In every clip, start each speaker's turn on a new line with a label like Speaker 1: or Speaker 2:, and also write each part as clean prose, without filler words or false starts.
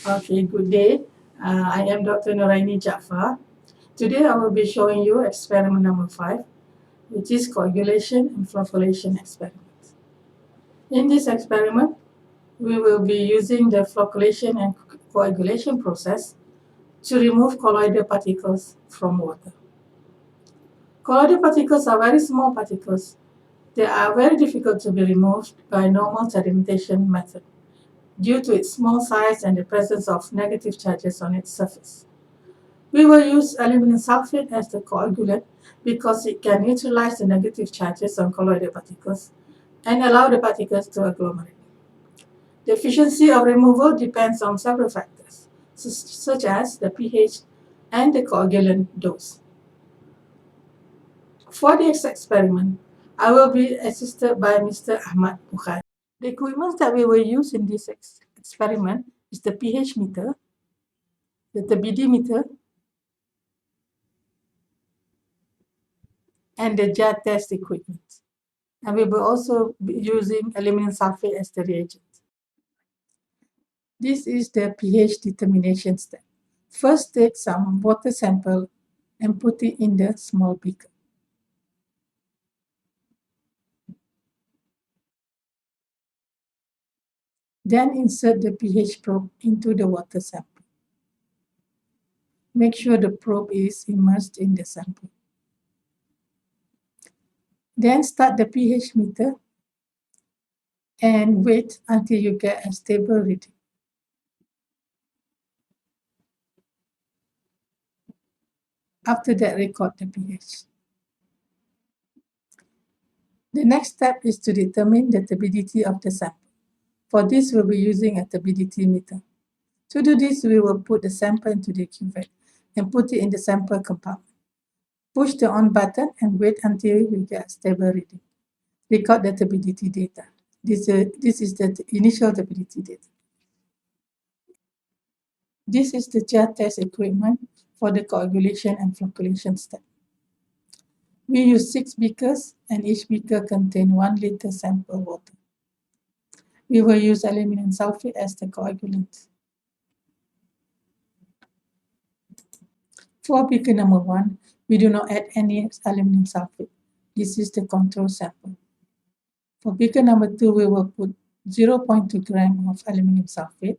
Speaker 1: Okay, good day. I am Dr. Noraini Jaffa. Today I will be showing you experiment number 5, which is coagulation and flocculation experiment. In this experiment, we will be using the flocculation and coagulation process to remove colloidal particles from water. Colloidal particles are very small particles. They are very difficult to be removed by normal sedimentation method due to its small size and the presence of negative charges on its surface. We will use aluminum sulfate as the coagulant because it can neutralize the negative charges on colloidal particles and allow the particles to agglomerate. The efficiency of removal depends on several factors, such as the pH and the coagulant dose. For this experiment, I will be assisted by Mr. Ahmad Bukhari. The equipment that we will use in this experiment is the pH meter, the turbidity and the jar test equipment. And we will also be using aluminum sulfate as the reagent. This is the pH determination step. First, take some water sample and put it in the small beaker. Then insert the pH probe into the water sample. Make sure the probe is immersed in the sample. Then start the pH meter and wait until you get a stable reading. After that, record the pH. The next step is to determine the turbidity of the sample. For this, we'll be using a turbidity meter. To do this, we will put the sample into the cuvette and put it in the sample compartment. Push the on button and wait until you get a stable reading. Record the turbidity data. This is the initial turbidity data. This is the jar test equipment for the coagulation and flocculation step. We use 6 beakers and each beaker contains 1 liter sample water. We will use aluminum sulfate as the coagulant. For beaker number 1, we do not add any aluminum sulfate. This is the control sample. For beaker number 2, we will put 0.2 gram of aluminum sulfate.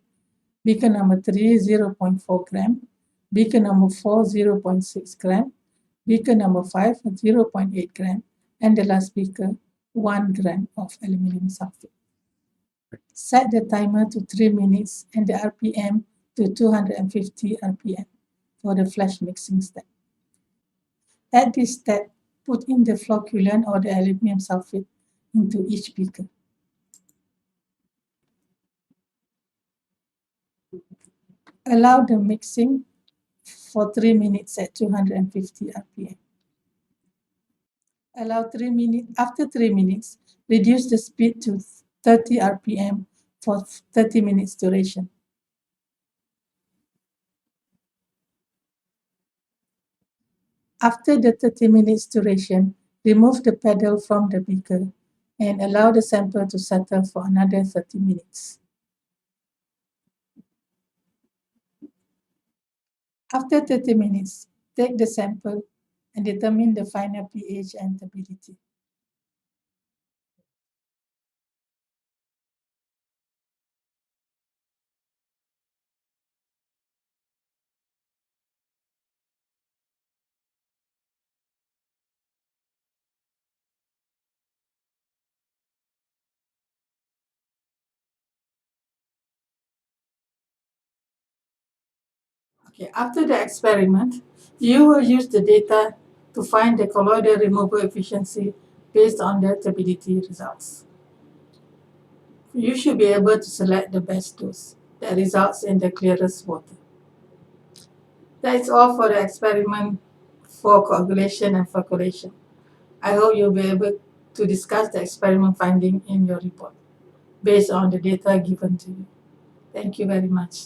Speaker 1: Beaker number 3, 0.4 gram. Beaker number 4, 0.6 gram. Beaker number 5, 0.8 gram. And the last beaker, 1 gram of aluminum sulfate. Set the timer to 3 minutes and the RPM to 250 RPM for the flash mixing step. At this step, put in the flocculant or the aluminum sulfate into each beaker. Allow the mixing for 3 minutes at 250 RPM. Allow 3 minutes. After 3 minutes, reduce the speed to 30 RPM for 30 minutes duration. After the 30 minutes duration, remove the pedal from the beaker and allow the sample to settle for another 30 minutes. After 30 minutes, take the sample and determine the final pH and turbidity. Okay, after the experiment, you will use the data to find the colloidal removal efficiency based on the turbidity results. You should be able to select the best dose that results in the clearest water. That's all for the experiment for coagulation and flocculation. I hope you'll be able to discuss the experiment finding in your report based on the data given to you. Thank you very much.